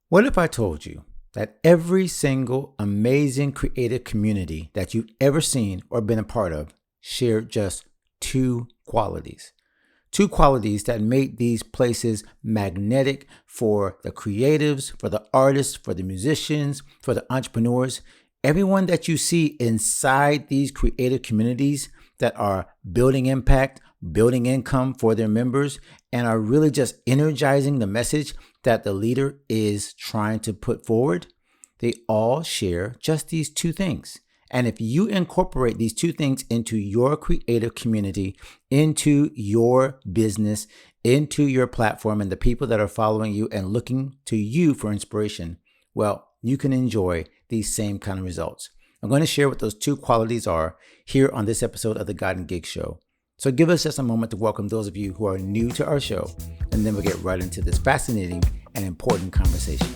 What if I told you that every single amazing creative community that you've ever seen or been a part of shared just two qualities? Two qualities that made these places magnetic for the creatives, for the artists, for the musicians, for the entrepreneurs. Everyone that you see inside these creative communities that are building impact, building income for their members, and are really just energizing the message that the leader is trying to put forward, they all share just these two things. And if you incorporate these two things into your creative community, into your business, into your platform, and the people that are following you and looking to you for inspiration, well, you can enjoy these same kind of results. I'm going to share what those two qualities are here on this episode of the God and Gig Show. So give us just a moment to welcome those of you who are new to our show, and then we'll get right into this fascinating and important conversation.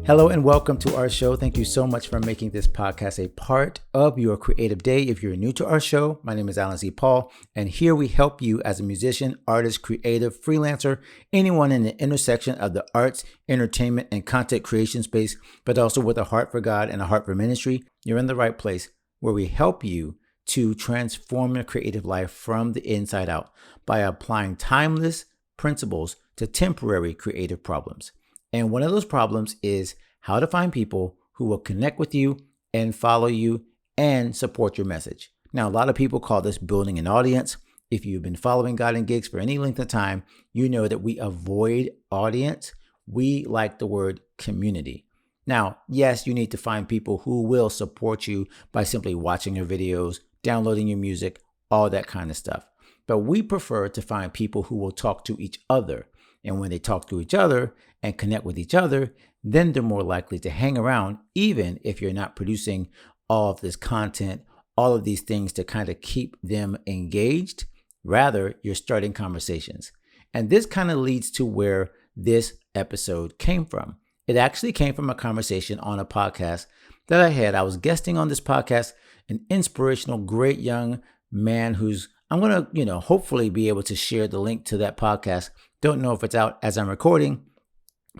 Hello and welcome to our show. Thank you so much for making this podcast a part of your creative day. If you're new to our show, my name is Alan Z. Paul, and here we help you as a musician, artist, creative, freelancer, anyone in the intersection of the arts, entertainment, and content creation space, but also with a heart for God and a heart for ministry. You're in the right place, where we help you to transform your creative life from the inside out by applying timeless principles to temporary creative problems. And one of those problems is how to find people who will connect with you and follow you and support your message. Now, a lot of people call this building an audience. If you've been following God and Gigs for any length of time, you know that we avoid audience. We like the word community. Now, yes, you need to find people who will support you by simply watching your videos, downloading your music, all that kind of stuff. But we prefer to find people who will talk to each other. And when they talk to each other and connect with each other, then they're more likely to hang around, even if you're not producing all of this content, all of these things to kind of keep them engaged. Rather, you're starting conversations. And this kind of leads to where this episode came from. It actually came from a conversation on a podcast that I had. I was guesting on this podcast, an inspirational, great young man who's, I'm going to, hopefully be able to share the link to that podcast. Don't know if it's out as I'm recording,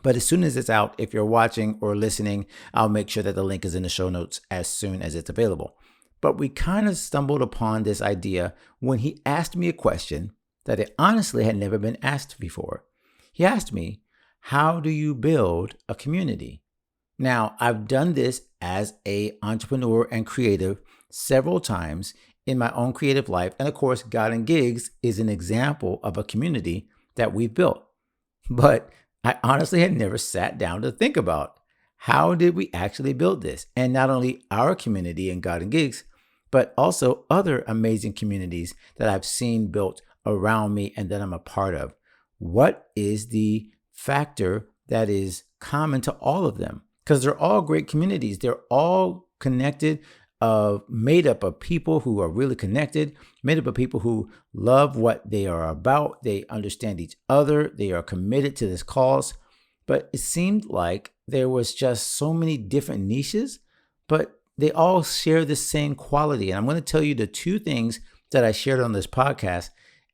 but as soon as it's out, if you're watching or listening, I'll make sure that the link is in the show notes as soon as it's available. But we kind of stumbled upon this idea when he asked me a question that it honestly had never been asked before. He asked me, how do you build a community? Now, I've done this as an entrepreneur and creative several times in my own creative life. And of course, God and Gigs is an example of a community that we've built. But I honestly had never sat down to think about, how did we actually build this? And not only our community in God and Gigs, but also other amazing communities that I've seen built around me and that I'm a part of. What is the factor that is common to all of them? Because they're all great communities. They're all connected, made up of people who are really connected, made up of people who love what they are about. They understand each other. They are committed to this cause. But it seemed like there was just so many different niches, but they all share the same quality. And I'm going to tell you the two things that I shared on this podcast.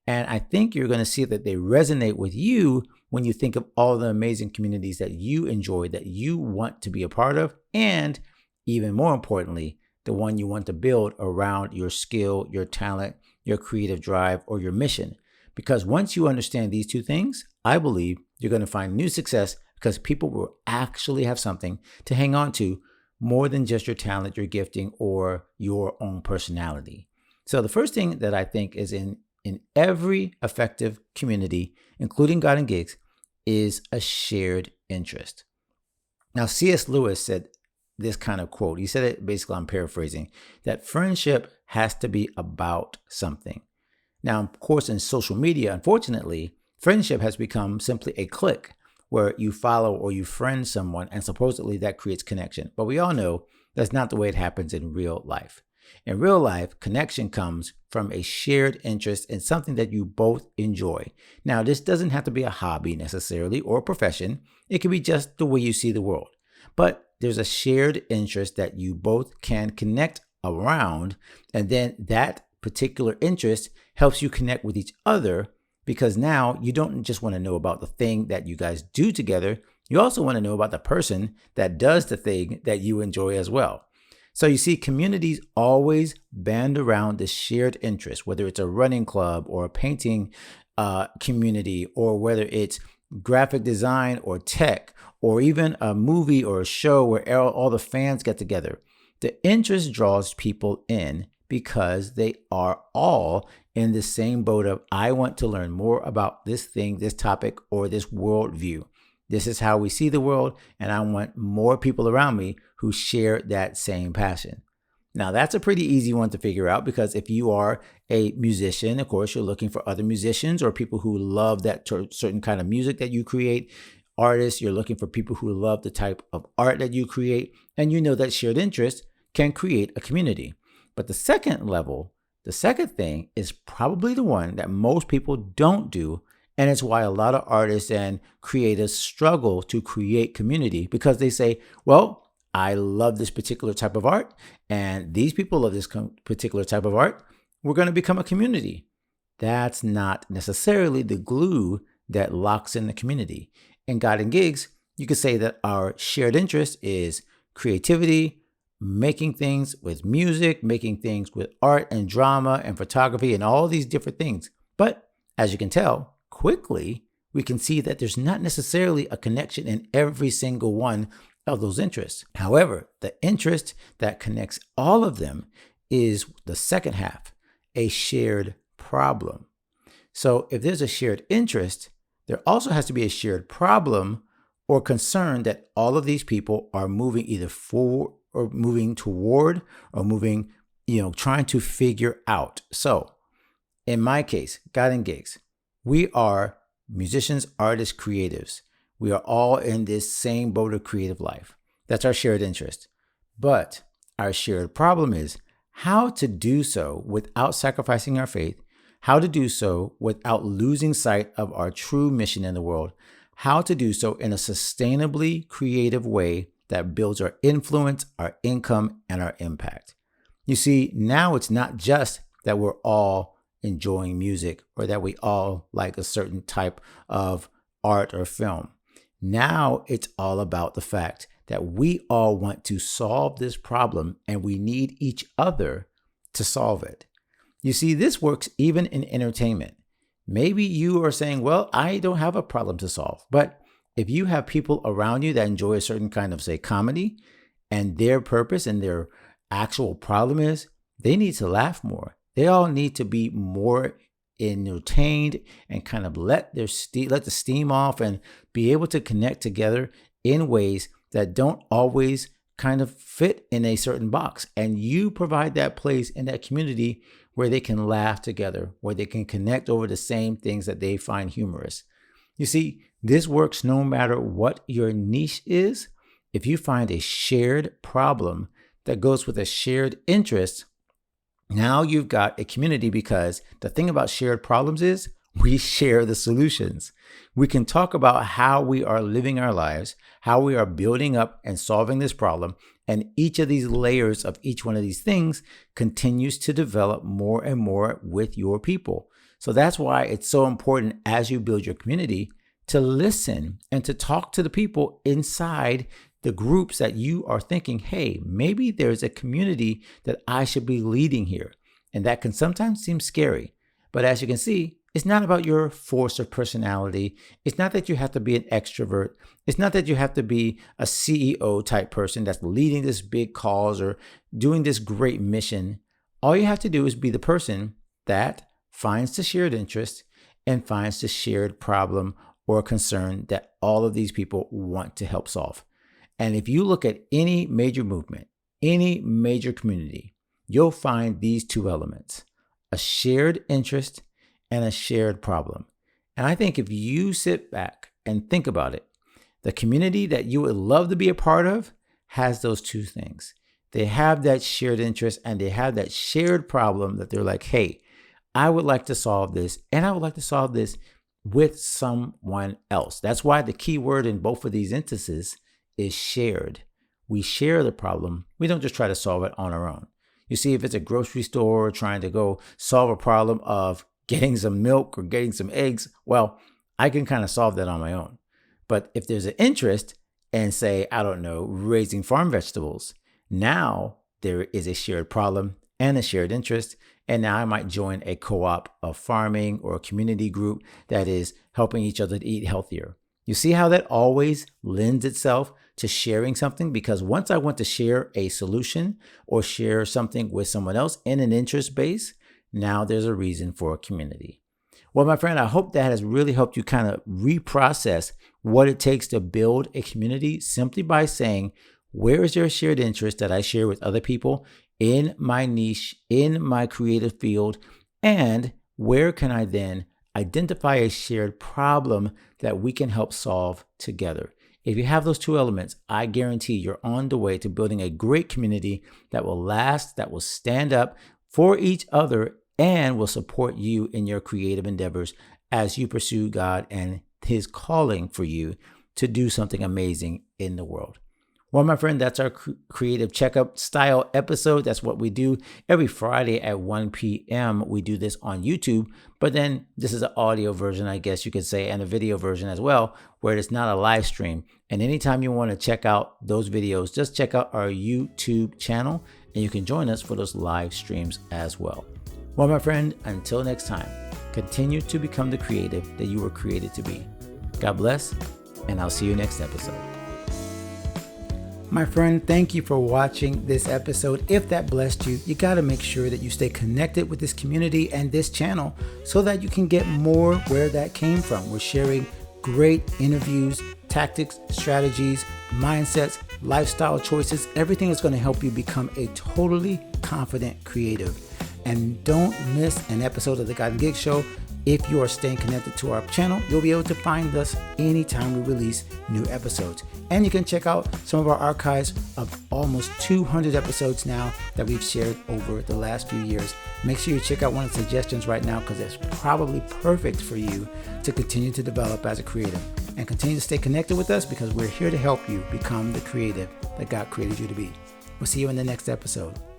And I think you're going to see that they resonate with you when you think of all the amazing communities that you enjoy, that you want to be a part of, and even more importantly, the one you want to build around your skill, your talent, your creative drive, or your mission. Because once you understand these two things, I believe you're going to find new success because people will actually have something to hang on to more than just your talent, your gifting, or your own personality. So the first thing that I think is in every effective community, including God and Gigs, is a shared interest. Now, C.S. Lewis said this kind of quote. He said it basically, I'm paraphrasing, that friendship has to be about something. Now, of course, in social media, unfortunately, friendship has become simply a click where you follow or you friend someone and supposedly that creates connection. But we all know that's not the way it happens in real life. In real life, connection comes from a shared interest in something that you both enjoy. Now, this doesn't have to be a hobby necessarily or a profession. It could be just the way you see the world. But there's a shared interest that you both can connect around, and then that particular interest helps you connect with each other because now you don't just want to know about the thing that you guys do together. You also want to know about the person that does the thing that you enjoy as well. So you see, communities always band around the shared interest, whether it's a running club or a painting community, or whether it's graphic design or tech, or even a movie or a show where all the fans get together. The interest draws people in because they are all in the same boat of, I want to learn more about this thing, this topic, or this worldview. This is how we see the world, and I want more people around me who share that same passion. Now, that's a pretty easy one to figure out, because if you are a musician, of course, you're looking for other musicians or people who love that certain kind of music that you create. Artists, you're looking for people who love the type of art that you create, and you know that shared interest can create a community. But the second level, the second thing is probably the one that most people don't do. And it's why a lot of artists and creators struggle to create community, because they say, well, I love this particular type of art, and these people love this particular type of art. We're going to become a community. That's not necessarily the glue that locks in the community. In God and Gigs, you could say that our shared interest is creativity, making things with music, making things with art and drama and photography and all these different things. But as you can tell, quickly, we can see that there's not necessarily a connection in every single one of those interests. However, the interest that connects all of them is the second half, a shared problem. So if there's a shared interest, there also has to be a shared problem or concern that all of these people are moving either forward or moving toward or moving, trying to figure out. So in my case, God and Gigs, we are musicians, artists, creatives. We are all in this same boat of creative life. That's our shared interest. But our shared problem is how to do so without sacrificing our faith, how to do so without losing sight of our true mission in the world, how to do so in a sustainably creative way that builds our influence, our income, and our impact. You see, now it's not just that we're all enjoying music or that we all like a certain type of art or film. Now it's all about the fact that we all want to solve this problem, and we need each other to solve it. You see, this works even in entertainment. Maybe you are saying, well, I don't have a problem to solve. But if you have people around you that enjoy a certain kind of, say, comedy, and their purpose and their actual problem is they need to laugh more. They all need to be more entertained and kind of let the steam off and be able to connect together in ways that don't always kind of fit in a certain box. And you provide that place in that community where they can laugh together, where they can connect over the same things that they find humorous. You see, this works no matter what your niche is. If you find a shared problem that goes with a shared interest, now you've got a community, because the thing about shared problems is we share the solutions. We can talk about how we are living our lives, how we are building up and solving this problem. And each of these layers of each one of these things continues to develop more and more with your people. So that's why it's so important as you build your community to listen and to talk to the people inside the groups that you are thinking, hey, maybe there's a community that I should be leading here. And that can sometimes seem scary. But as you can see, it's not about your force of personality. It's not that you have to be an extrovert. It's not that you have to be a CEO type person that's leading this big cause or doing this great mission. All you have to do is be the person that finds the shared interest and finds the shared problem or concern that all of these people want to help solve. And if you look at any major movement, any major community, you'll find these two elements, a shared interest and a shared problem. And I think if you sit back and think about it, the community that you would love to be a part of has those two things. They have that shared interest and they have that shared problem that they're like, hey, I would like to solve this, and I would like to solve this with someone else. That's why the key word in both of these instances is shared. We share the problem. We don't just try to solve it on our own. You see, if it's a grocery store trying to go solve a problem of getting some milk or getting some eggs, well, I can kind of solve that on my own. But if there's an interest in, say, I don't know, raising farm vegetables, now there is a shared problem and a shared interest. And now I might join a co-op of farming or a community group that is helping each other to eat healthier. You see how that always lends itself to sharing something? Because once I want to share a solution or share something with someone else in an interest base, now there's a reason for a community. Well, my friend, I hope that has really helped you kind of reprocess what it takes to build a community simply by saying, where is there a shared interest that I share with other people in my niche, in my creative field, and where can I then identify a shared problem that we can help solve together? If you have those two elements, I guarantee you're on the way to building a great community that will last, that will stand up for each other, and will support you in your creative endeavors as you pursue God and His calling for you to do something amazing in the world. Well, my friend, that's our creative checkup style episode. That's what we do every Friday at 1 p.m. We do this on YouTube, but then this is an audio version, I guess you could say, and a video version as well, where it's not a live stream. And anytime you want to check out those videos, just check out our YouTube channel and you can join us for those live streams as well. Well, my friend, until next time, continue to become the creative that you were created to be. God bless, and I'll see you next episode. My friend, thank you for watching this episode. If that blessed you, you got to make sure that you stay connected with this community and this channel so that you can get more where that came from. We're sharing great interviews, tactics, strategies, mindsets, lifestyle choices, everything is going to help you become a totally confident creative. And don't miss an episode of the God and Gig Show. If you are staying connected to our channel, you'll be able to find us anytime we release new episodes. And you can check out some of our archives of almost 200 episodes now that we've shared over the last few years. Make sure you check out one of the suggestions right now because it's probably perfect for you to continue to develop as a creative. And continue to stay connected with us because we're here to help you become the creative that God created you to be. We'll see you in the next episode.